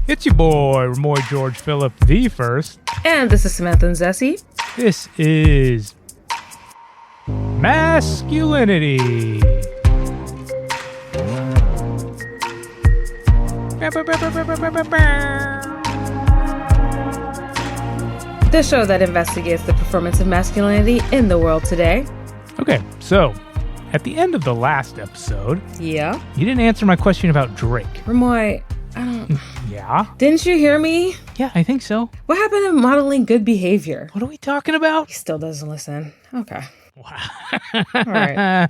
It's your boy, Remoy George Phillip the First. And this is Samantha and Zessie. This is MASKulinity. The show that investigates the performance of masculinity in the world today. Okay, so at the end of the last episode, Yeah. you didn't answer my question about Drake. Remoy, I don't... Yeah? Didn't you hear me? Yeah, I think so. What happened to modeling good behavior? What are we talking about? He still doesn't listen. Okay. Wow. All right.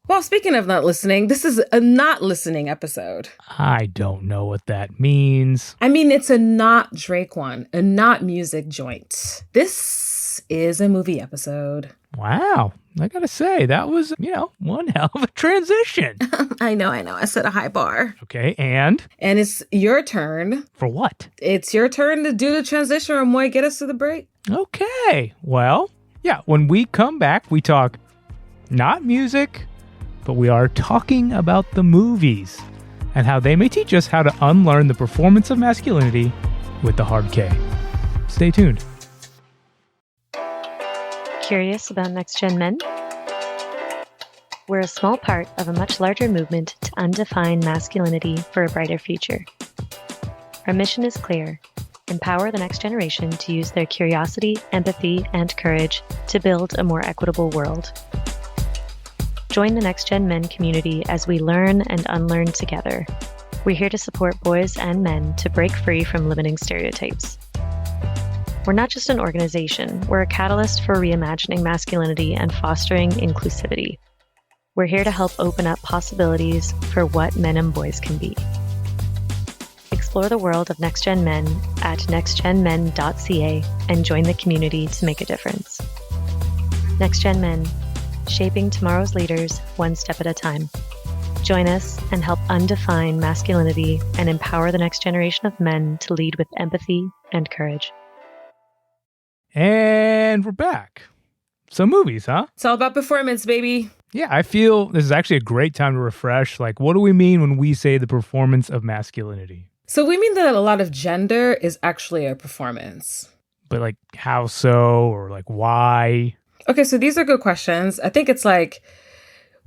Well, speaking of not listening, this is a not listening episode. I don't know what that means. I mean, it's a not Drake one, a not music joint. This is a movie episode. Wow. I gotta say, that was, one hell of a transition. I know. I set a high bar. Okay, and? And it's your turn. For what? It's your turn to do the transition, or Moy, get us to the break. Okay. Well, yeah, when we come back, we talk not music, but we are talking about the movies and how they may teach us how to unlearn the performance of masculinity with the hard K. Stay tuned. Curious about next-gen men? We're a small part of a much larger movement to undefine masculinity for a brighter future. Our mission is clear: empower the next generation to use their curiosity, empathy, and courage to build a more equitable world. Join the Next Gen Men community as we learn and unlearn together. We're here to support boys and men to break free from limiting stereotypes. We're not just an organization, we're a catalyst for reimagining masculinity and fostering inclusivity. We're here to help open up possibilities for what men and boys can be. Explore the world of Next Gen Men at nextgenmen.ca and join the community to make a difference. Next Gen Men, shaping tomorrow's leaders one step at a time. Join us and help undefine masculinity and empower the next generation of men to lead with empathy and courage. And we're back. So movies, huh? It's all about performance, baby. Yeah, I feel this is actually a great time to refresh. Like, what do we mean when we say the performance of masculinity? So we mean that a lot of gender is actually a performance. But like, how so? Or like, why? Okay, so these are good questions. I think it's like,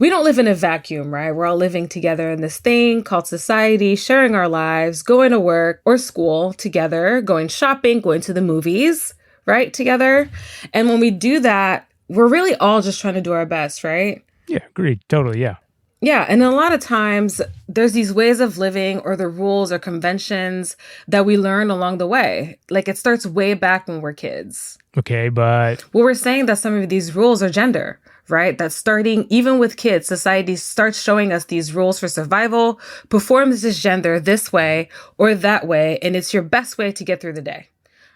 we don't live in a vacuum, right? We're all living together in this thing called society, sharing our lives, going to work or school together, going shopping, going to the movies, right? Together. And when we do that, we're really all just trying to do our best, right? Yeah, agreed. Totally, yeah. Yeah, and a lot of times there's these ways of living or the rules or conventions that we learn along the way. Like it starts way back when we're kids. Okay, but... Well, we're saying that some of these rules are gender, right? That starting even with kids, society starts showing us these rules for survival. Perform this gender this way or that way, and it's your best way to get through the day.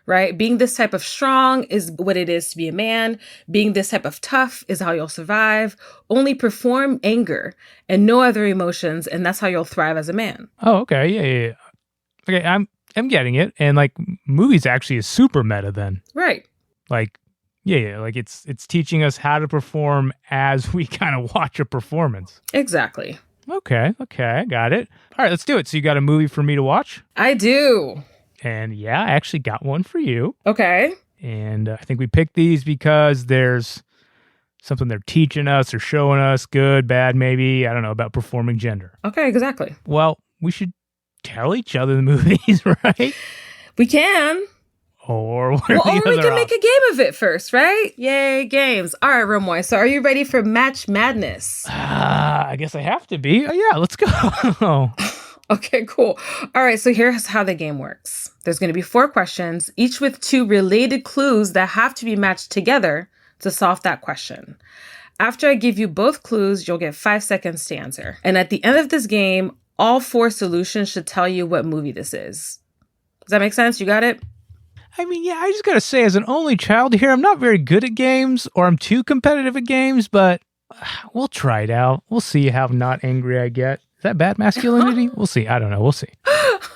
Right? Being this type of strong is what it is to be a man. Being this type of tough is how you'll survive. Only perform anger and no other emotions, and that's how you'll thrive as a man. Oh, okay. Yeah. Okay, I'm getting it. And like movies actually is super meta then. Right. Like, yeah, like it's teaching us how to perform as we kind of watch a performance. Exactly. Okay, I got it. All right, let's do it. So you got a movie for me to watch? I do. And yeah, I actually got one for you. Okay. And I think we picked these because there's something they're teaching us or showing us, good, bad, maybe, I don't know, about performing gender. Okay, exactly. Well, we should tell each other the movies, right? We can. Or what are Well, the or we other can make a game of it first, right? Yay, games. All right, Remoy, so are you ready for Match Madness? I guess I have to be. Oh, yeah, let's go. Okay, cool. All right, so here's how the game works. There's going to be 4 questions, each with 2 related clues that have to be matched together to solve that question. After I give you both clues, you'll get 5 seconds to answer. And at the end of this game, all 4 solutions should tell you what movie this is. Does that make sense? You got it? I mean, yeah, I just got to say, as an only child here, I'm not very good at games, or I'm too competitive at games, but we'll try it out. We'll see how not angry I get. Is that bad masculinity? We'll see. I don't know. We'll see.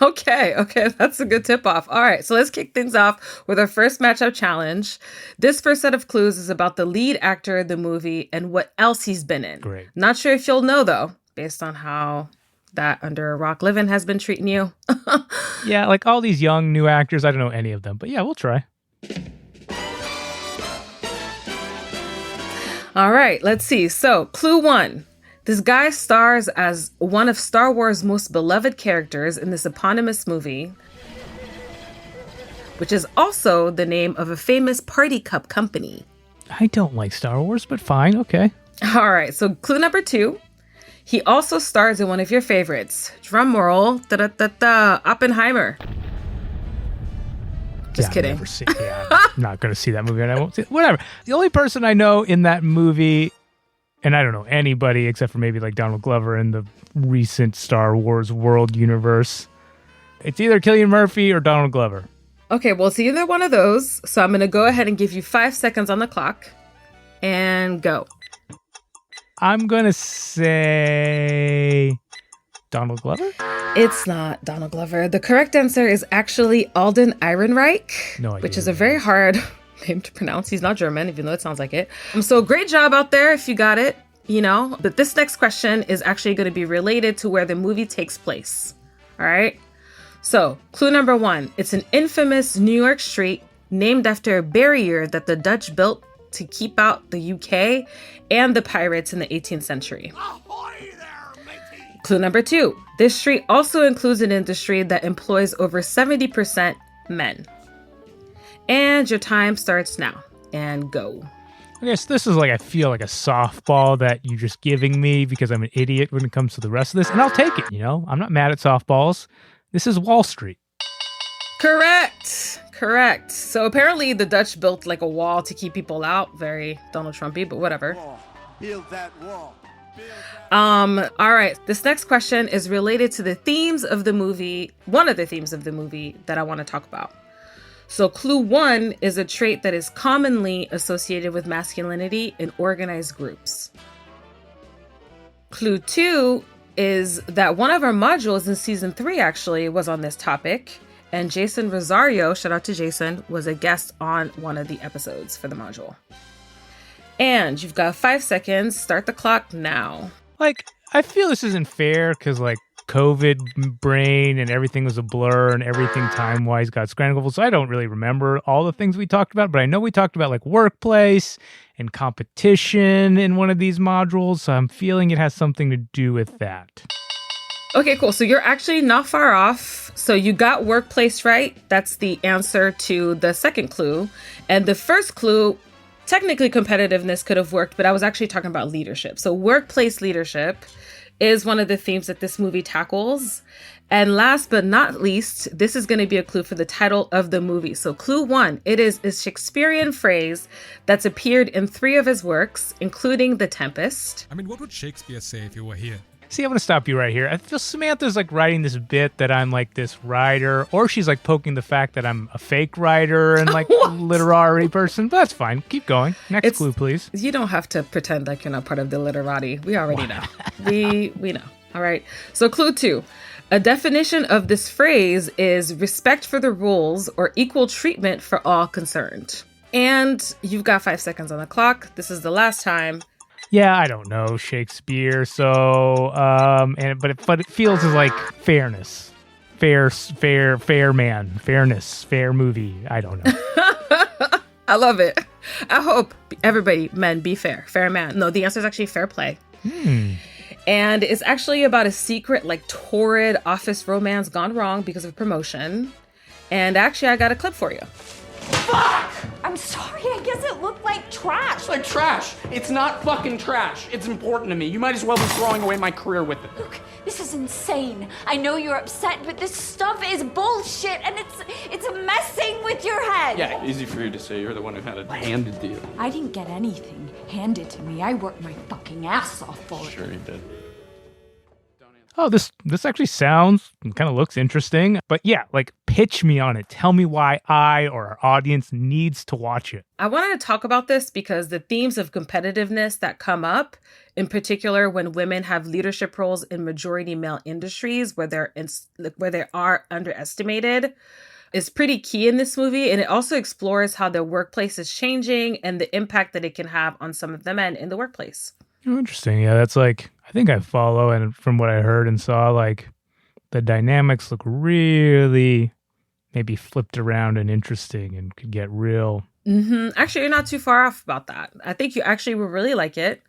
Okay. That's a good tip off. All right. So let's kick things off with our first matchup challenge. This first set of clues is about the lead actor of the movie and what else he's been in. Great. Not sure if you'll know, though, based on how that Under a Rock Living has been treating you. Yeah, like all these young new actors, I don't know any of them, but yeah, we'll try. All right, let's see. So, clue 1. This guy stars as one of Star Wars' most beloved characters in this eponymous movie, which is also the name of a famous party cup company. I don't like Star Wars, but fine, okay. All right, so clue number 2. He also stars in one of your favorites. Drum roll, da-da-da-da, Oppenheimer. Just kidding. I'm not going to see that movie, and I won't see it. Whatever. The only person I know in that movie, and I don't know anybody except for maybe like Donald Glover in the recent Star Wars world universe, it's either Cillian Murphy or Donald Glover. Okay, well, it's either one of those. So I'm going to go ahead and give you 5 seconds on the clock and go. I'm going to say Donald Glover? It's not Donald Glover. The correct answer is actually Alden Ehrenreich, which is a very hard name to pronounce. He's not German, even though it sounds like it. So great job out there if you got it, But this next question is actually going to be related to where the movie takes place. All right? So clue number 1. It's an infamous New York street named after a barrier that the Dutch built to keep out the UK and the pirates in the 18th century. Clue number 2. This street also includes an industry that employs over 70% men. And your time starts now. And go. I guess this is I feel like a softball that you're just giving me because I'm an idiot when it comes to the rest of this. And I'll take it, I'm not mad at softballs. This is Wall Street. Correct. So apparently the Dutch built a wall to keep people out. Very Donald Trumpy, but whatever. Build that wall. All right. This next question is related to the themes of the movie. One of the themes of the movie that I want to talk about. So clue 1 is a trait that is commonly associated with masculinity in organized groups. Clue 2 is that one of our modules in season 3 actually was on this topic. And Jason Rosario, shout out to Jason, was a guest on one of the episodes for the module. And you've got 5 seconds. Start the clock now. I feel this isn't fair because, COVID brain and everything was a blur and everything time-wise got scrambled. So I don't really remember all the things we talked about, but I know we talked about, workplace and competition in one of these modules. So I'm feeling it has something to do with that. Okay, cool. So you're actually not far off. So you got workplace right. That's the answer to the second clue. And the first clue, technically competitiveness could have worked, but I was actually talking about leadership. So workplace leadership is one of the themes that this movie tackles. And last but not least, this is going to be a clue for the title of the movie. So clue 1, it is a Shakespearean phrase that's appeared in 3 of his works, including The Tempest. I mean, what would Shakespeare say if you were here? See, I'm going to stop you right here. I feel Samantha's writing this bit that I'm this writer, or she's poking the fact that I'm a fake writer and literary person. But that's fine. Keep going. Next clue, please. You don't have to pretend like you're not part of the literati. We already know. We know. All right. So clue 2. A definition of this phrase is respect for the rules or equal treatment for all concerned. And you've got 5 seconds on the clock. This is the last time. Yeah, I don't know Shakespeare, so but it feels as fairness, fair man, fairness, fair movie. I don't know. I love it. I hope everybody, men, be fair man. No, the answer is actually fair play. And it's actually about a secret, torrid office romance gone wrong because of promotion. And actually, I got a clip for you. Fuck! I'm sorry, I guess it looked like trash. Like trash. It's not fucking trash. It's important to me. You might as well be throwing away my career with it. Look, this is insane. I know you're upset, but this stuff is bullshit and it's messing with your head. Yeah, easy for you to say. You're the one who had it handed to you. I didn't get anything handed to me. I worked my fucking ass off for it. Sure you did. Oh, this actually sounds and kind of looks interesting. But yeah, pitch me on it. Tell me why I or our audience needs to watch it. I wanted to talk about this because the themes of competitiveness that come up, in particular when women have leadership roles in majority male industries where they are underestimated, is pretty key in this movie. And it also explores how the workplace is changing and the impact that it can have on some of the men in the workplace. Oh, interesting. Yeah, that's I think I follow, and from what I heard and saw, like the dynamics look really maybe flipped around and interesting and could get real. Actually, you're not too far off about that. I think you actually will really like it.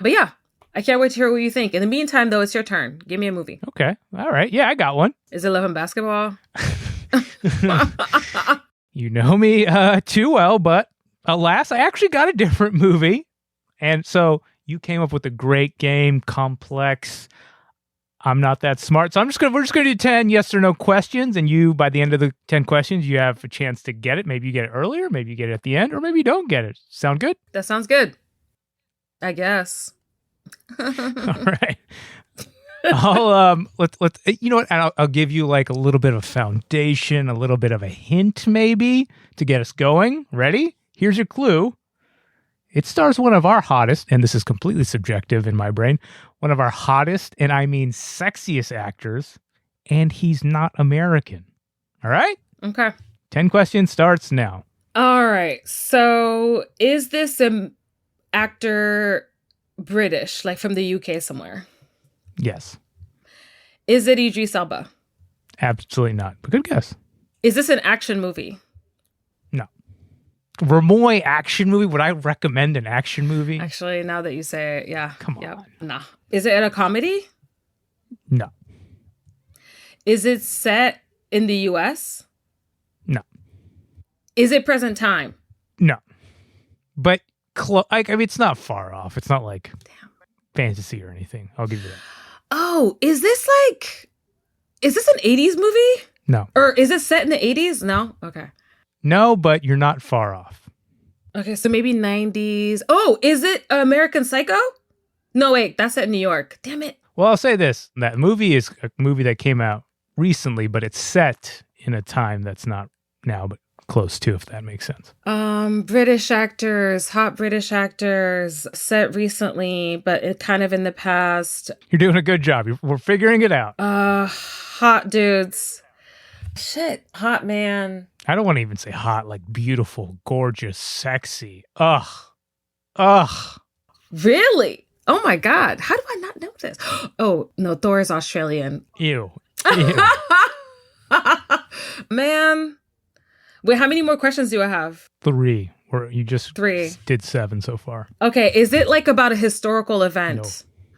But yeah, I can't wait to hear what you think. In the meantime, though, it's your turn. Give me a movie. Okay. All right. Yeah, I got one. Is it Love and Basketball? You know me too well, but alas, I actually got a different movie. And so you came up with a great game, complex. I'm not that smart. So we're just gonna do 10 yes or no questions, and you, by the end of the 10 questions, you have a chance to get it. Maybe you get it earlier, maybe you get it at the end, or maybe you don't get it. Sound good? That sounds good. I guess. All right. Let's you know what? I'll give you like a little bit of foundation, a little bit of a hint maybe to get us going. Ready? Here's your clue. It stars one of our hottest, and this is completely subjective in my brain, one of our hottest, and I mean sexiest actors, and he's not American. All right? Okay. 10 questions starts now. All right. So is this an actor British, like from the UK somewhere? Yes. Is it Idris Elba? Absolutely not. But good guess. Is this an action movie? No. Remoy action movie? Would I recommend an action movie? Actually, now that you say it, yeah. Come on. Yep. Nah. Is it a comedy? No. Is it set in the US? No. Is it present time? No. But I mean, it's not far off. It's not like fantasy or anything. I'll give you that. Oh, is this an 80s movie? No. Or is it set in the 80s? No? Okay. No, but you're not far off. Okay, so maybe 90s. Oh, is it American Psycho? No, wait, that's set in New York. Damn it. Well, I'll say this. That movie is a movie that came out recently, but it's set in a time that's not now, but close to, if that makes sense. British actors, hot British actors, set recently, but it kind of in the past. You're doing a good job. We're figuring it out. Hot dudes. Shit, hot man. I don't want to even say hot, like beautiful, gorgeous, sexy. Ugh. Really? Oh my God. How do I not know this? Oh, no, Thor is Australian. Ew. Man. Wait, how many more questions do I have? 3. Or you just 3. did 7 so far. Okay, is it like about a historical event? No.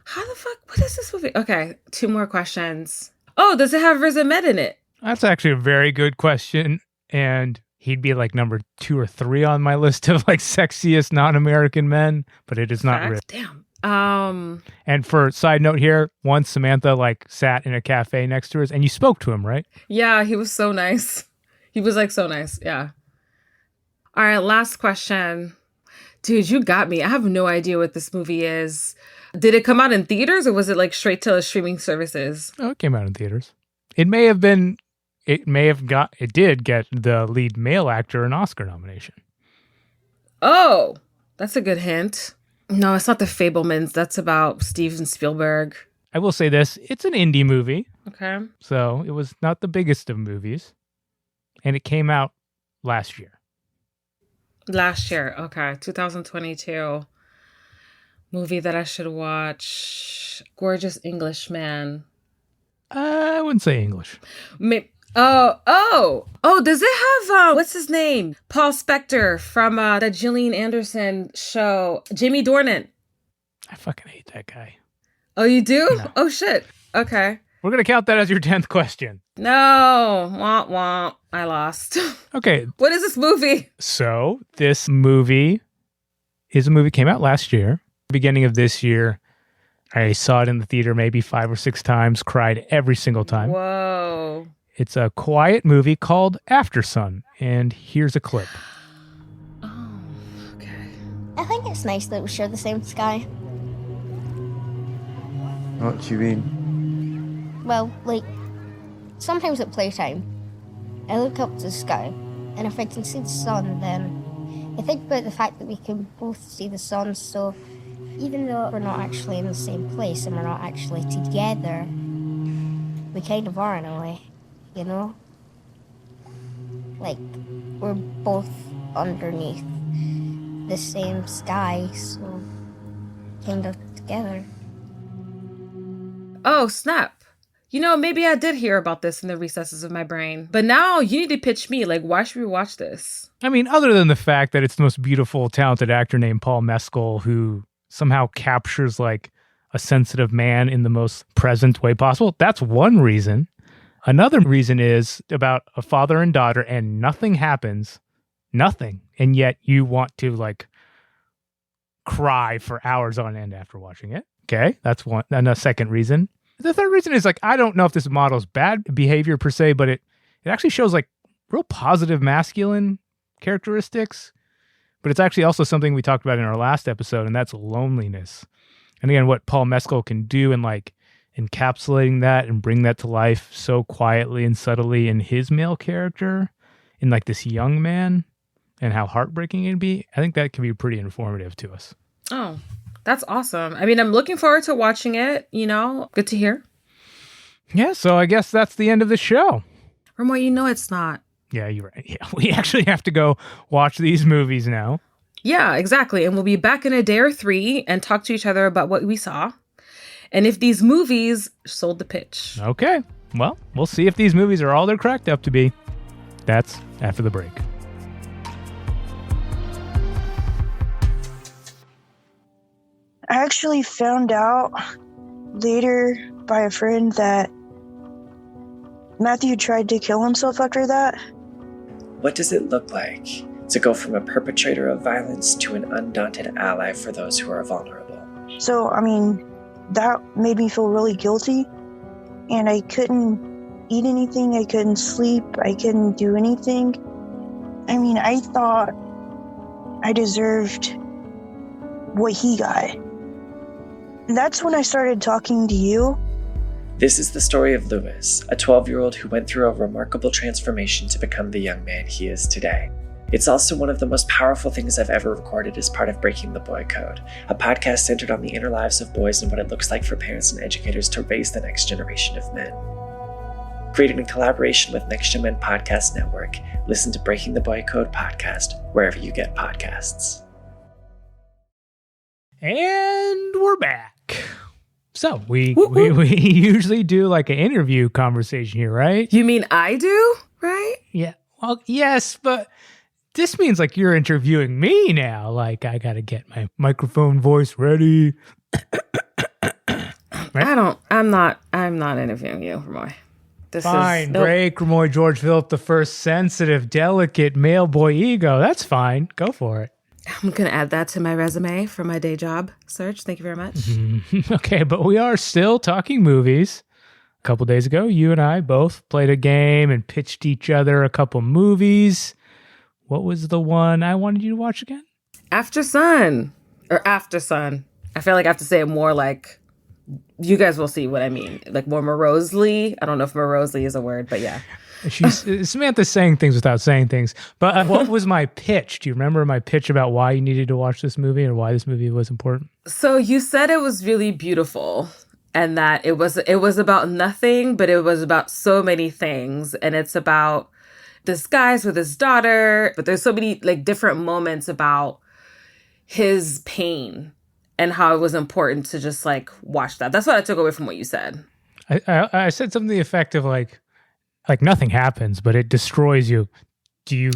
How the fuck? What is this movie? Okay, 2 more questions. Oh, does it have Riz Ahmed in it? That's actually a very good question. And he'd be like number 2 or 3 on my list of like sexiest non-American men, but it is not Riz. Damn. And for side note here, once Samantha like sat in a cafe next to us and you spoke to him, right? Yeah, he was so nice. He was like so nice. Yeah. All right, last question. Dude, you got me. I have no idea what this movie is. Did it come out in theaters or was it like straight to streaming services? Oh, it came out in theaters. It did get the lead male actor an Oscar nomination. Oh, that's a good hint. No, it's not The Fabelmans. That's about Steven Spielberg. I will say this. It's an indie movie. Okay. So it was not the biggest of movies. And it came out last year. Last year. Okay. 2022. Movie that I should watch. Gorgeous Englishman. I wouldn't say English. Oh, does it have, what's his name? Paul Spector from the Gillian Anderson show. Jamie Dornan. I fucking hate that guy. Oh, you do? No. Oh, shit. Okay. We're going to count that as your 10th question. No. Womp womp. I lost. Okay. What is this movie? So this movie came out last year. Beginning of this year. I saw it in the theater maybe 5 or 6 times, cried every single time. Whoa. It's a quiet movie called After Sun, and here's a clip. Oh, okay. I think it's nice that we share the same sky. What do you mean? Well, like, sometimes at playtime, I look up to the sky, and if I can see the sun, then I think about the fact that we can both see the sun, so even though we're not actually in the same place and we're not actually together, we kind of are in a way, you know? Like, we're both underneath the same sky, so kind of together. Oh, snap. Maybe I did hear about this in the recesses of my brain. But now you need to pitch me. Like, why should we watch this? I mean, other than the fact that it's the most beautiful, talented actor named Paul Mescal who somehow captures like a sensitive man in the most present way possible. That's one reason. Another reason is about a father and daughter and nothing happens. Nothing. And yet you want to like cry for hours on end after watching it. Okay. That's one. And a second reason. The third reason is like, I don't know if this models bad behavior per se, but it actually shows like real positive masculine characteristics. But it's actually also something we talked about in our last episode, and that's loneliness. And again, what Paul Mescal can do in like encapsulating that and bring that to life so quietly and subtly in his male character, in like this young man, and how heartbreaking it'd be, I think that can be pretty informative to us. Oh, that's awesome. I mean, I'm looking forward to watching it, Good to hear. Yeah, so I guess that's the end of the show. Remoy, it's not. Yeah, you're right. Yeah, we actually have to go watch these movies now. Yeah, exactly. And we'll be back in a day or 3 and talk to each other about what we saw. And if these movies sold the pitch. Okay. Well, we'll see if these movies are all they're cracked up to be. That's after the break. I actually found out later by a friend that Matthew tried to kill himself after that. What does it look like to go from a perpetrator of violence to an undaunted ally for those who are vulnerable? So, I mean, that made me feel really guilty, and I couldn't eat anything, I couldn't sleep, I couldn't do anything. I mean, I thought I deserved what he got. And that's when I started talking to you. This is the story of Lewis, a 12-year-old who went through a remarkable transformation to become the young man he is today. It's also one of the most powerful things I've ever recorded as part of Breaking the Boy Code, a podcast centered on the inner lives of boys and what it looks like for parents and educators to raise the next generation of men. Created in collaboration with Next Gen Men Podcast Network, listen to Breaking the Boy Code podcast wherever you get podcasts. And we're back. So we usually do like an interview conversation here, right? You mean I do, right? Yeah. Well, yes, but this means like you're interviewing me now. Like I got to get my microphone voice ready. Right? I'm not interviewing you, Remoy. Fine, break Remoy George Philip the first sensitive, delicate male boy ego. That's fine. Go for it. I'm going to add that to my resume for my day job search. Thank you very much. Okay, but we are still talking movies. A couple days ago, you and I both played a game and pitched each other a couple movies. What was the one I wanted you to watch again? After Sun. I feel like I have to say it more like, you guys will see what I mean. Like more morosely. I don't know if morosely is a word, but yeah. Samantha's saying things without saying things. But what was my pitch? Do you remember my pitch about why you needed to watch this movie or why this movie was important? So you said it was really beautiful and that it was about nothing, but it was about so many things. And it's about this guy's with his daughter, but there's so many like different moments about his pain and how it was important to just like watch that. That's what I took away from what you said. I said something to the effect of like nothing happens, but it destroys you. Do you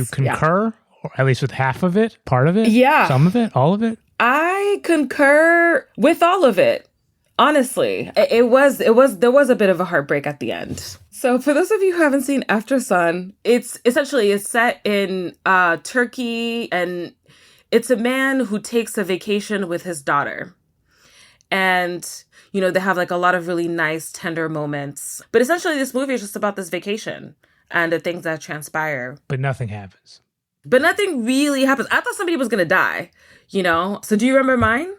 concur? Or at least with half of it, part of it? Yeah. Some of it, all of it? I concur with all of it. Honestly, there was a bit of a heartbreak at the end. So for those of you who haven't seen After Sun, it's set in Turkey, and it's a man who takes a vacation with his daughter. And, you know, they have like a lot of really nice, tender moments. But essentially this movie is just about this vacation and the things that transpire. But nothing happens. But nothing really happens. I thought somebody was going to die, you know? So do you remember mine?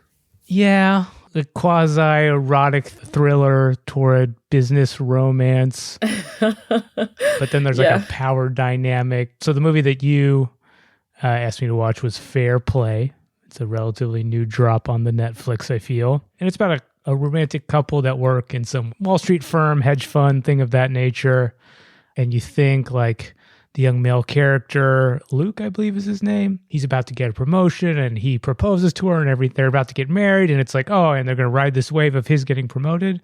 Yeah. The quasi-erotic thriller toward business romance. But then there's like a power dynamic. So the movie that you asked me to watch was Fair Play. It's a relatively new drop on the Netflix, I feel. And it's about a romantic couple that work in some Wall Street firm, hedge fund, thing of that nature. And you think like the young male character, Luke, I believe is his name. He's about to get a promotion and he proposes to her and they're about to get married. And it's like, oh, and they're going to ride this wave of his getting promoted.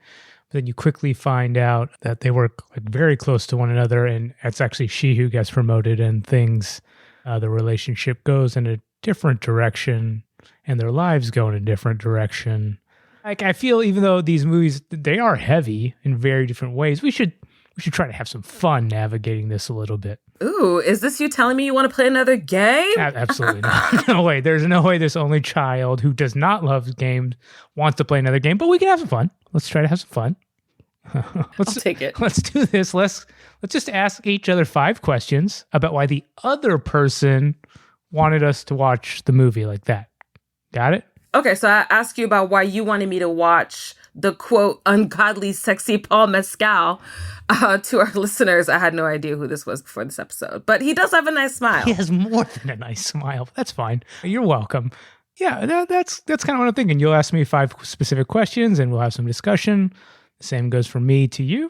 But then you quickly find out that they work like very close to one another. And it's actually she who gets promoted and the relationship goes in a different direction and their lives go in a different direction. Like, I feel even though these movies, they are heavy in very different ways, we should try to have some fun navigating this a little bit. Ooh, is this you telling me you want to play another game? Absolutely not. No way. There's no way this only child who does not love games wants to play another game, but we can have some fun. Let's try to have some fun. I'll take it. Let's do this. Let's just ask each other 5 questions about why the other person wanted us to watch the movie like that. Got it? Okay, so I asked you about why you wanted me to watch the, quote, ungodly, sexy Paul Mescal. To our listeners, I had no idea who this was before this episode, but he does have a nice smile. He has more than a nice smile. That's fine. You're welcome. Yeah, that's kind of what I'm thinking. You'll ask me 5 specific questions and we'll have some discussion. The same goes from me to you.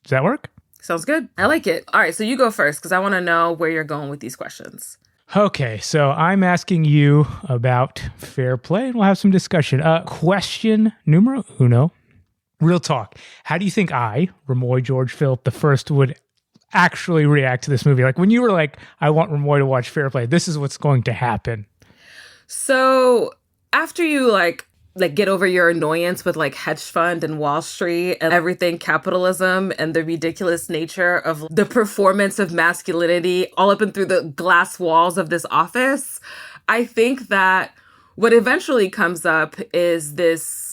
Does that work? Sounds good. I like it. All right, so you go first because I want to know where you're going with these questions. Okay, so I'm asking you about fair play, and we'll have some discussion. Question numero uno. Real talk. How do you think I, Remoy George Philip the First, would actually react to this movie? Like, when you were like, I want Remoy to watch fair play, this is what's going to happen. So after you like get over your annoyance with like hedge fund and Wall Street and everything capitalism and the ridiculous nature of the performance of masculinity all up and through the glass walls of this office, I think that what eventually comes up is this,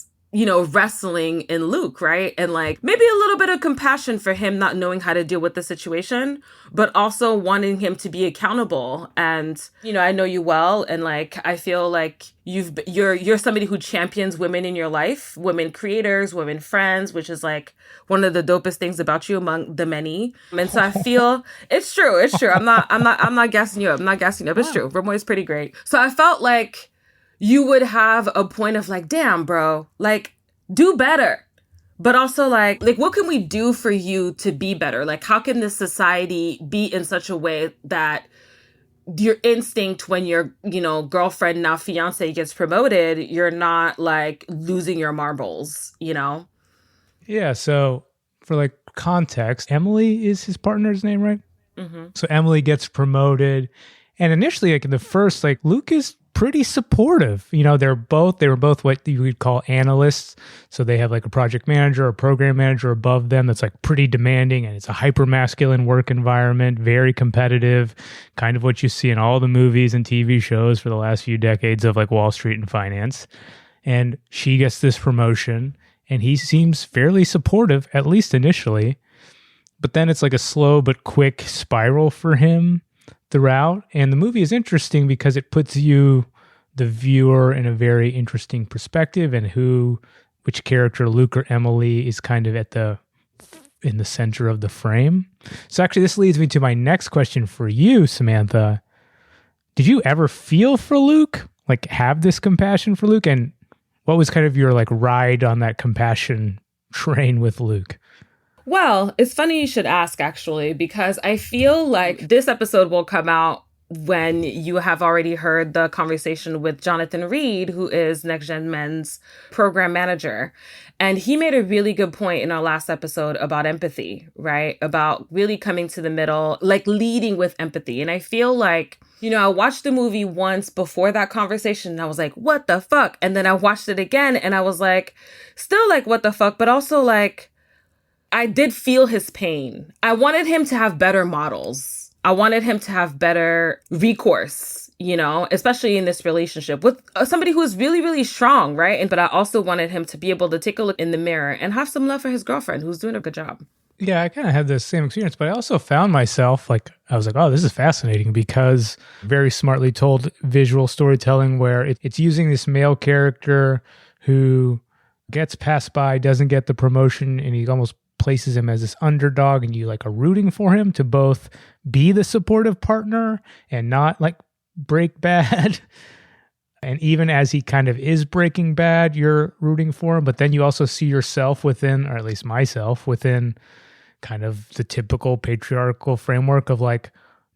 wrestling in Luke, right? And like maybe a little bit of compassion for him not knowing how to deal with the situation, but also wanting him to be accountable. And, I know you well. And like, I feel like you're somebody who champions women in your life, women creators, women friends, which is like one of the dopest things about you among the many. And so I feel it's true. I'm not gassing you up. It's true. Remoy is pretty great. So I felt like you would have a point of like, damn, bro, like, do better. But also like, what can we do for you to be better? Like, how can this society be in such a way that your instinct when your, girlfriend, now fiance, gets promoted, you're not like losing your marbles, Yeah, so for like context, Emily is his partner's name, right? Mm-hmm. So Emily gets promoted. And initially, like in the first, like Luke is pretty supportive. They were both what you would call analysts. So they have like a project manager or program manager above them that's like pretty demanding, and it's a hyper masculine work environment, very competitive, kind of what you see in all the movies and TV shows for the last few decades of like Wall Street and finance. And she gets this promotion and he seems fairly supportive, at least initially. But then it's like a slow but quick spiral for him throughout. And the movie is interesting because it puts you, the viewer, in a very interesting perspective, and which character, Luke or Emily, is kind of in the center of the frame. So actually this leads me to my next question for you, Samantha. Did you ever feel for Luke? Like have this compassion for Luke? And what was kind of your like ride on that compassion train with Luke? Well, it's funny you should ask, actually, because I feel like this episode will come out when you have already heard the conversation with Jonathan Reed, who is Next Gen Men's program manager. And he made a really good point in our last episode about empathy, right? About really coming to the middle, like leading with empathy. And I feel like, I watched the movie once before that conversation and I was like, what the fuck? And then I watched it again and I was like, still like, what the fuck? But also like, I did feel his pain. I wanted him to have better models. I wanted him to have better recourse, especially in this relationship with somebody who is really, really strong, right? But I also wanted him to be able to take a look in the mirror and have some love for his girlfriend who's doing a good job. Yeah, I kind of had the same experience, but I also found myself like, I was like, oh, this is fascinating because very smartly told visual storytelling where it's using this male character who gets passed by, doesn't get the promotion, and he almost places him as this underdog, and you like are rooting for him to both be the supportive partner and not like break bad. And even as he kind of is breaking bad, you're rooting for him. But then you also see yourself within, or at least myself within kind of the typical patriarchal framework of like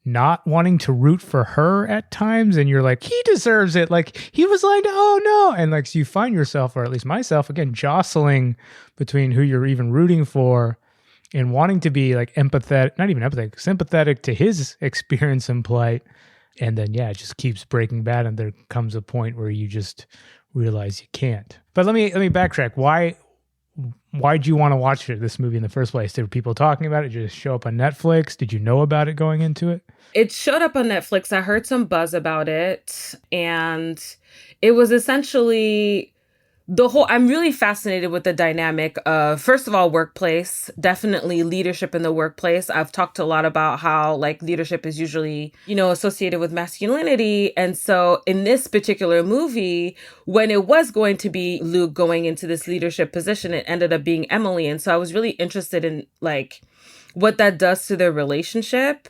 not wanting to root for her at times. And you're like, he deserves it. Like he was like, oh no. And like, so you find yourself, or at least myself, again, jostling between who you're even rooting for and wanting to be like empathetic, not even empathetic, sympathetic to his experience and plight. And then, yeah, it just keeps breaking bad. And there comes a point where you just realize you can't. But let me backtrack. Why'd you want to watch this movie in the first place? There were people talking about it. Did it just show up on Netflix? Did you know about it going into it? It showed up on Netflix. I heard some buzz about it. And it was essentially I'm really fascinated with the dynamic of, first of all, workplace, definitely leadership in the workplace. I've talked a lot about how like leadership is usually, associated with masculinity. And so in this particular movie, when it was going to be Luke going into this leadership position, it ended up being Emily. And so I was really interested in like what that does to their relationship.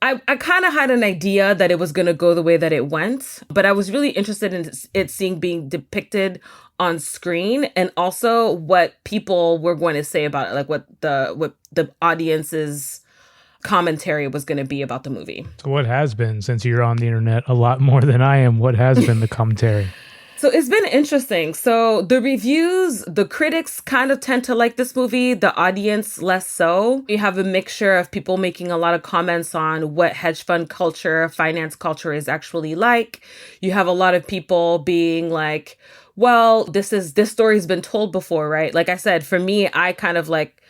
I kind of had an idea that it was going to go the way that it went, but I was really interested in it being depicted on screen, and also what people were going to say about it, like what the audience's commentary was going to be about the movie. So what has been, since you're on the internet a lot more than I am, what has been the commentary? So it's been interesting. So the reviews, the critics kind of tend to like this movie, the audience less so. You have a mixture of people making a lot of comments on what hedge fund culture, finance culture is actually like. You have a lot of people being like, well, this story's been told before, right? Like I said, for me, I kind of like,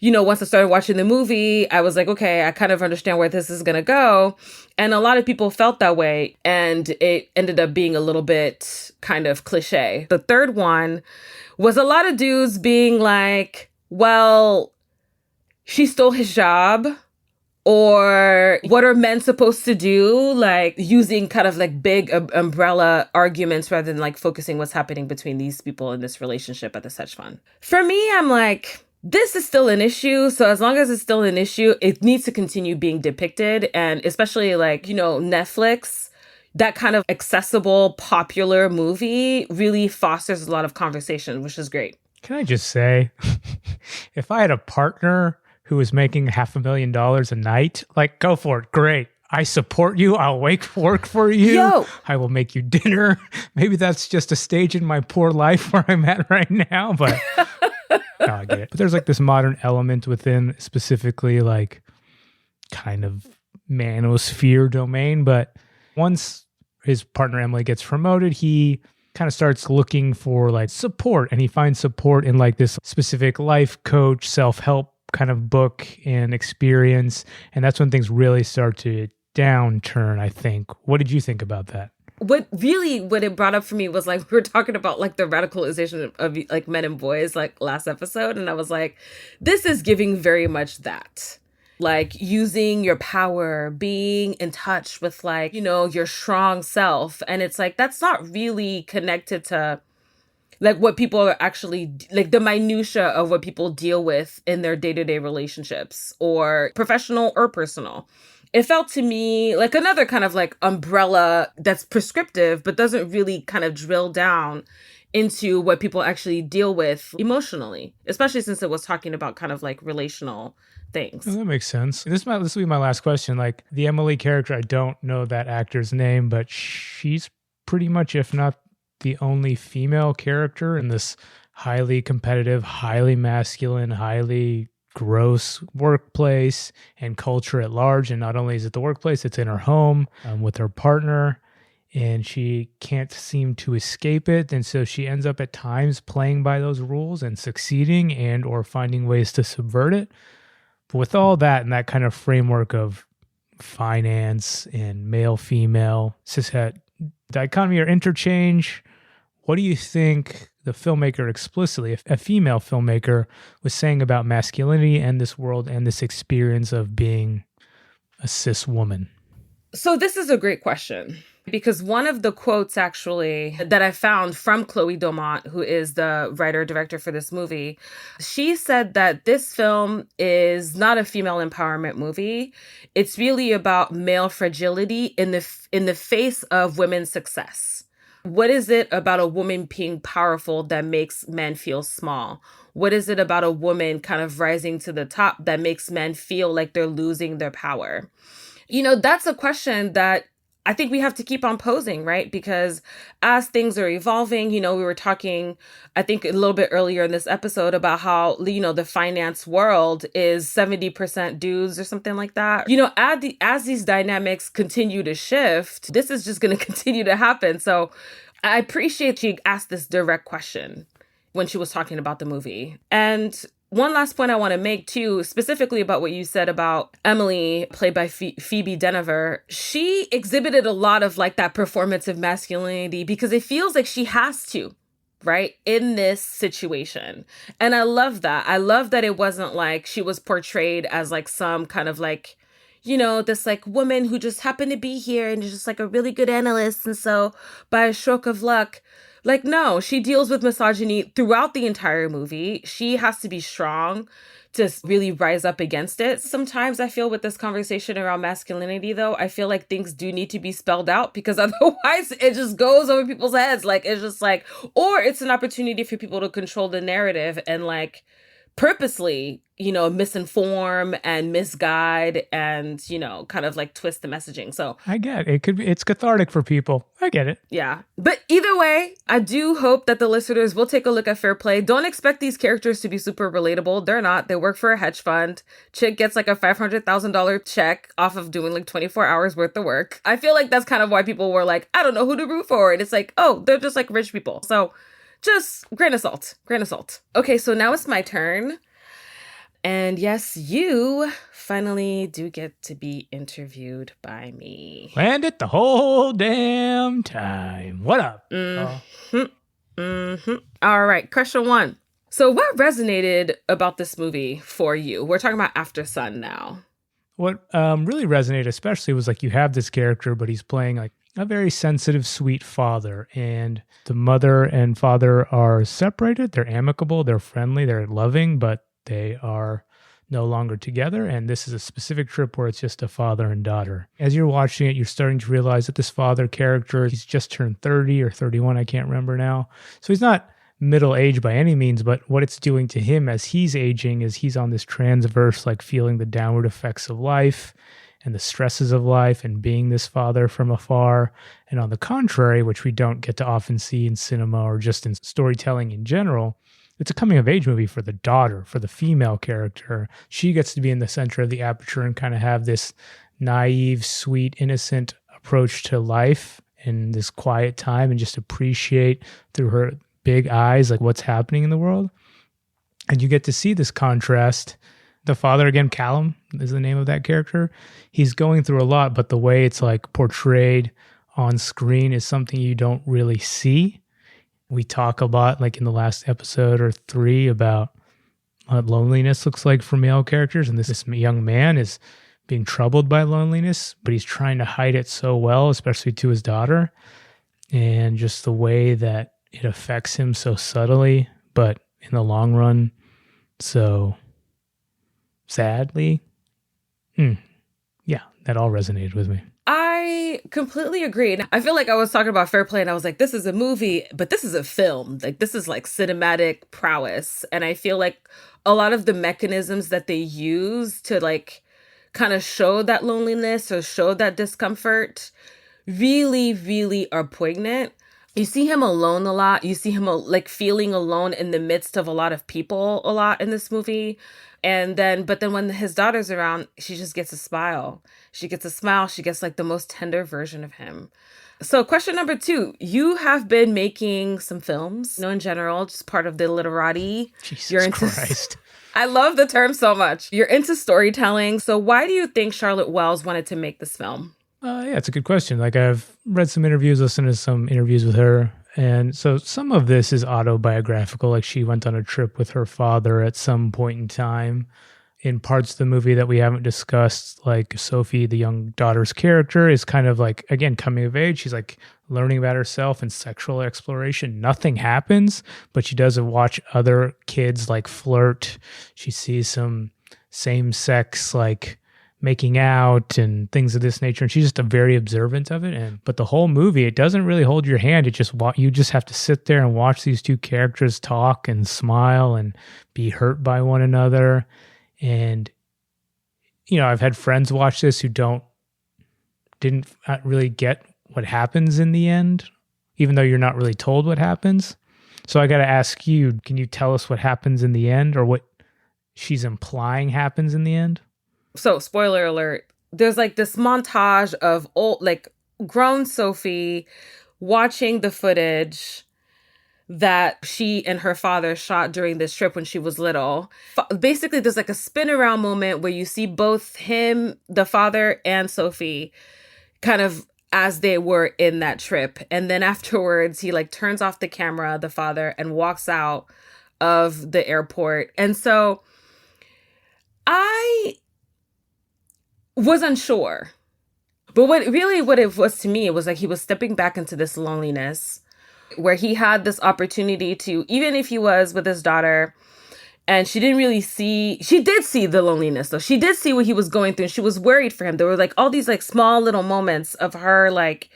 once I started watching the movie, I was like, okay, I kind of understand where this is going to go. And a lot of people felt that way. And it ended up being a little bit kind of cliche. The third one was a lot of dudes being like, well, she stole his job. Or what are men supposed to do? Like using kind of like big umbrella arguments rather than like focusing what's happening between these people in this relationship at the hedge fund. For me, I'm like, this is still an issue. So as long as it's still an issue, it needs to continue being depicted. And especially like, Netflix, that kind of accessible, popular movie really fosters a lot of conversation, which is great. Can I just say, if I had a partner who was making $500,000 a night, like, go for it. Great. I support you. I'll work for you. Yo. I will make you dinner. Maybe that's just a stage in my poor life where I'm at right now, but no, I get it. But there's like this modern element within specifically like kind of manosphere domain. But once his partner Emily gets promoted, he kind of starts looking for like support, and he finds support in like this specific life coach, self-help kind of book and experience. And that's when things really start to downturn, I think. What did you think about that? What it brought up for me was like, we were talking about like the radicalization of like men and boys like last episode. And I was like, this is giving very much that. Like using your power, being in touch with like, your strong self. And it's like, that's not really connected to like what people are actually, like the minutia of what people deal with in their day-to-day relationships, or professional or personal. It felt to me like another kind of like umbrella that's prescriptive, but doesn't really kind of drill down into what people actually deal with emotionally, especially since it was talking about kind of like relational things. Well, that makes sense. This will be my last question. Like the Emily character, I don't know that actor's name, but she's pretty much, if not the only female character in this highly competitive, highly masculine, highly gross workplace and culture at large. And not only is it the workplace, it's in her home with her partner, and she can't seem to escape it. And so she ends up at times playing by those rules and succeeding and or finding ways to subvert it. But with all that and that kind of framework of finance and male-female cishet dichotomy or interchange, what do you think the filmmaker explicitly, a female filmmaker, was saying about masculinity and this world and this experience of being a cis woman? So this is a great question, because one of the quotes actually that I found from Chloe Domont, who is the writer-director for this movie, she said that this film is not a female empowerment movie. It's really about male fragility in the face of women's success. What is it about a woman being powerful that makes men feel small? What is it about a woman kind of rising to the top that makes men feel like they're losing their power? That's a question that I think we have to keep on posing, right? Because as things are evolving, we were talking, I think a little bit earlier in this episode about how, the finance world is 70% dudes or something like that. As these dynamics continue to shift, this is just going to continue to happen. So I appreciate she asked this direct question when she was talking about the movie. And one last point I want to make, too, specifically about what you said about Emily, played by Phoebe Dynevor. She exhibited a lot of like that performative masculinity because it feels like she has to, right, in this situation. And I love that. I love that it wasn't like she was portrayed as like some kind of like, this like woman who just happened to be here and is just like a really good analyst. And so by a stroke of luck, like, no, she deals with misogyny throughout the entire movie. She has to be strong to really rise up against it. Sometimes I feel with this conversation around masculinity, though, I feel like things do need to be spelled out because otherwise it just goes over people's heads. Like, it's just like, or it's an opportunity for people to control the narrative and like purposely, misinform and misguide and, kind of like twist the messaging. So I get it. It's cathartic for people. I get it. Yeah. But either way, I do hope that the listeners will take a look at Fair Play. Don't expect these characters to be super relatable. They're not. They work for a hedge fund. Chick gets like a $500,000 check off of doing like 24 hours worth of work. I feel like that's kind of why people were like, I don't know who to root for. And it's like, oh, they're just like rich people. So just grain of salt. Okay, so now it's my turn. And yes, you finally do get to be interviewed by me. Planned it the whole damn time. What up? All right, question 1. So what resonated about this movie for you? We're talking about After Sun now. What really resonated especially was like you have this character, but he's playing like a very sensitive, sweet father. And the mother and father are separated. They're amicable. They're friendly. They're loving, but they are no longer together. And this is a specific trip where it's just a father and daughter. As you're watching it, you're starting to realize that this father character, he's just turned 30 or 31, I can't remember now. So he's not middle-aged by any means, but what it's doing to him as he's aging is he's on this transverse, like feeling the downward effects of life and the stresses of life and being this father from afar. And on the contrary, which we don't get to often see in cinema or just in storytelling in general, it's a coming-of-age movie for the daughter, for the female character. She gets to be in the center of the aperture and kind of have this naive, sweet, innocent approach to life in this quiet time and just appreciate through her big eyes like what's happening in the world. And you get to see this contrast. The father, again, Callum is the name of that character. He's going through a lot, but the way it's like portrayed on screen is something you don't really see. We talk a lot, like in the last episode or 3, about what loneliness looks like for male characters. And this young man is being troubled by loneliness, but he's trying to hide it so well, especially to his daughter. And just the way that it affects him so subtly, but in the long run, so sadly. Yeah, that all resonated with me. I completely agree. And I feel like I was talking about Fair Play and I was like, this is a movie, but this is a film. Like, this is like cinematic prowess. And I feel like a lot of the mechanisms that they use to like kind of show that loneliness or show that discomfort really, really are poignant. You see him alone a lot. You see him like feeling alone in the midst of a lot of people a lot in this movie. But then when his daughter's around, she just gets a smile. She gets a smile. She gets like the most tender version of him. So question number 2, you have been making some films, in general, just part of the literati. Jesus Christ. I love the term so much. You're into storytelling. So why do you think Charlotte Wells wanted to make this film? Yeah, it's a good question. Like I've read some interviews, listened to some interviews with her. And so some of this is autobiographical. Like she went on a trip with her father at some point in time. In parts of the movie that we haven't discussed, like Sophie, the young daughter's character, is kind of like, again, coming of age. She's like learning about herself and sexual exploration. Nothing happens, but she does watch other kids like flirt. She sees some same-sex like making out and things of this nature. And she's just very observant of it. But the whole movie, it doesn't really hold your hand. You just have to sit there and watch these two characters talk and smile and be hurt by one another. And, I've had friends watch this who didn't really get what happens in the end, even though you're not really told what happens. So I got to ask you, can you tell us what happens in the end, or what she's implying happens in the end? So, spoiler alert, there's like this montage of grown Sophie watching the footage that she and her father shot during this trip when she was little. Basically, there's like a spin around moment where you see both him, the father, and Sophie kind of as they were in that trip. And then afterwards, he like turns off the camera, the father, and walks out of the airport. And so I was unsure. But what it was to me, it was like he was stepping back into this loneliness where he had this opportunity to, even if he was with his daughter and she did see the loneliness though. She did see what he was going through and she was worried for him. There were like all these like small little moments of her like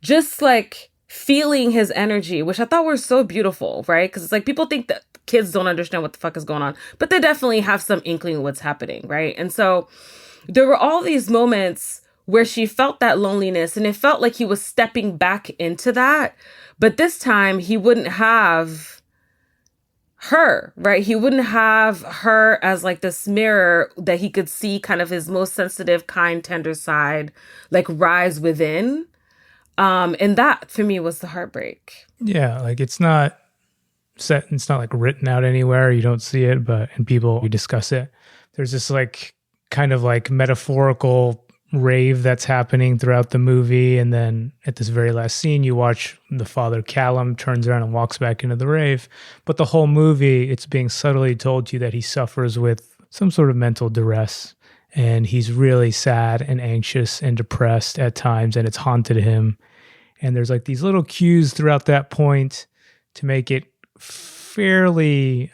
just like feeling his energy, which I thought were so beautiful, right? Because it's like people think that kids don't understand what the fuck is going on, but they definitely have some inkling of what's happening, right? And so there were all these moments where she felt that loneliness and it felt like he was stepping back into that. But this time he wouldn't have her, right? He wouldn't have her as like this mirror that he could see kind of his most sensitive, kind, tender side, like rise within. And that for me was the heartbreak. Yeah. Like it's not like written out anywhere. You don't see it, we discuss it. There's this like kind of like metaphorical rave that's happening throughout the movie, and then at this very last scene you watch the father Callum turns around and walks back into the rave. But the whole movie, it's being subtly told to you that he suffers with some sort of mental duress, and he's really sad and anxious and depressed at times, and it's haunted him. And there's like these little cues throughout that point to make it fairly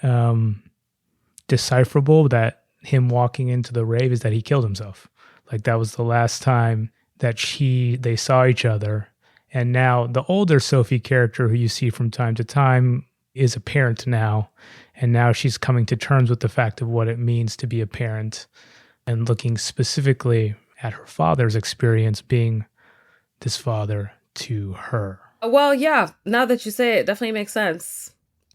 decipherable that him walking into the rave is that he killed himself. Like that was the last time that they saw each other. And now the older Sophie character who you see from time to time is a parent now. And now she's coming to terms with the fact of what it means to be a parent and looking specifically at her father's experience being this father to her. Well, yeah, now that you say it, it definitely makes sense.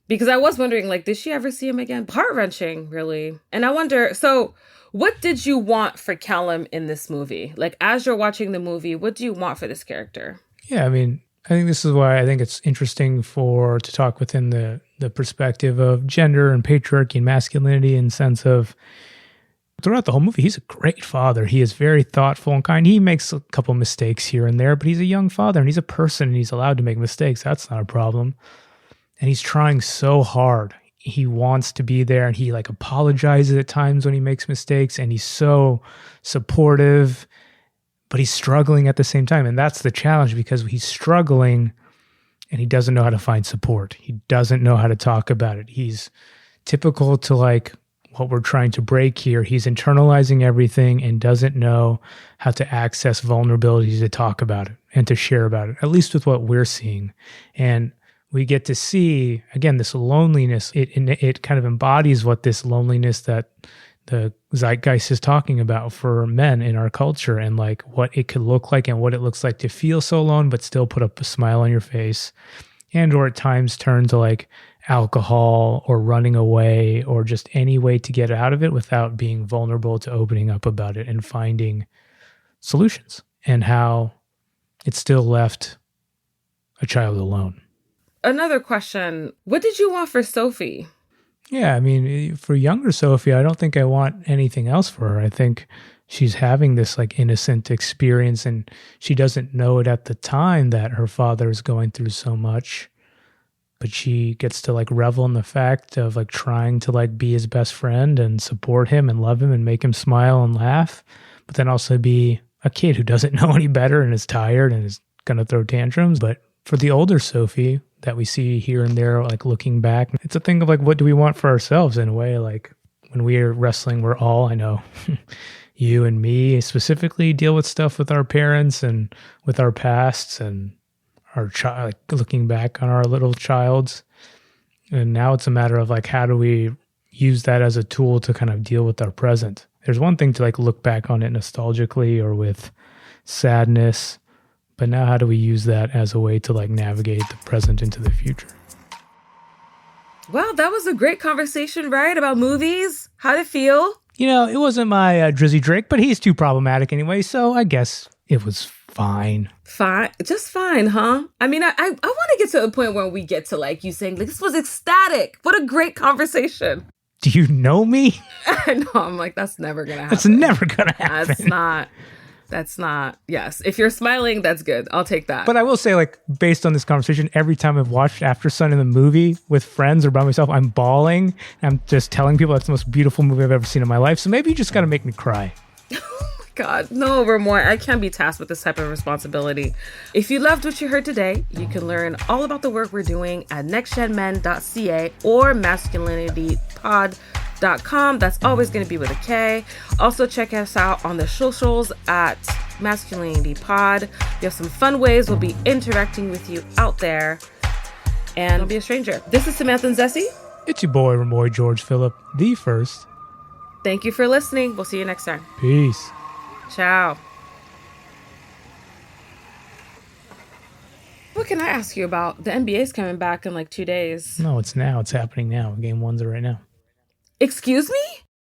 Because I was wondering, like, did she ever see him again? Heart-wrenching, really. And I wonder, so what did you want for Callum in this movie? Like, as you're watching the movie, what do you want for this character? Yeah, I mean, I think this is why I think it's interesting to talk within the perspective of gender and patriarchy and masculinity, in the sense of throughout the whole movie, he's a great father. He is very thoughtful and kind. He makes a couple mistakes here and there, but he's a young father and he's a person and he's allowed to make mistakes. That's not a problem. And he's trying so hard. He wants to be there, and he like apologizes at times when he makes mistakes, and he's so supportive, but he's struggling at the same time. And that's the challenge, because he's struggling and he doesn't know how to find support. He doesn't know how to talk about it. He's typical to like what we're trying to break here. He's internalizing everything and doesn't know how to access vulnerability to talk about it and to share about it, at least with what we're seeing. And we get to see, again, this loneliness. It kind of embodies what this loneliness that the zeitgeist is talking about for men in our culture, and like what it could look like and what it looks like to feel so alone but still put up a smile on your face, and or at times turn to like alcohol or running away or just any way to get out of it without being vulnerable to opening up about it and finding solutions, and how it still left a child alone. Another question, what did you want for Sophie? Yeah, I mean, for younger Sophie, I don't think I want anything else for her. I think she's having this like innocent experience, and she doesn't know it at the time that her father is going through so much, but she gets to like revel in the fact of like trying to like be his best friend and support him and love him and make him smile and laugh, but then also be a kid who doesn't know any better and is tired and is going to throw tantrums. But for the older Sophie that we see here and there, like looking back, it's a thing of like, what do we want for ourselves in a way? Like when we are wrestling, we're all, I know you and me specifically deal with stuff with our parents and with our pasts and our child, like looking back on our little childs. And now it's a matter of like, how do we use that as a tool to kind of deal with our present? There's one thing to like look back on it nostalgically or with sadness, but now how do we use that as a way to like navigate the present into the future? Well, that was a great conversation, right? About movies. How'd it feel? You know, it wasn't my Drizzy Drake, but he's too problematic anyway, so I guess it was fine. Fine. Just fine, huh? I mean, I want to get to a point where we get to like you saying, like, this was ecstatic. What a great conversation. Do you know me? I know. I'm like, that's never going to happen. That's never going to happen. That's not. Yes. If you're smiling, that's good. I'll take that. But I will say, like, based on this conversation, every time I've watched After Sun in the movie with friends or by myself, I'm bawling. I'm just telling people that's the most beautiful movie I've ever seen in my life. So maybe you just got to make me cry. God, no, Remoy. I can't be tasked with this type of responsibility. If you loved what you heard today, you can learn all about the work we're doing at nextgenmen.ca or masculinitypod.com. That's always going to be with a K. Also, check us out on the socials at Masculinity Pod. We have some fun ways we'll be interacting with you out there. And don't be a stranger. This is Samantha and Zessie. It's your boy, Remoy George Phillip, the first. Thank you for listening. We'll see you next time. Peace. Ciao. What can I ask you about? The NBA's coming back in like 2 days. No, it's now. It's happening now. Game 1's right now. Excuse me?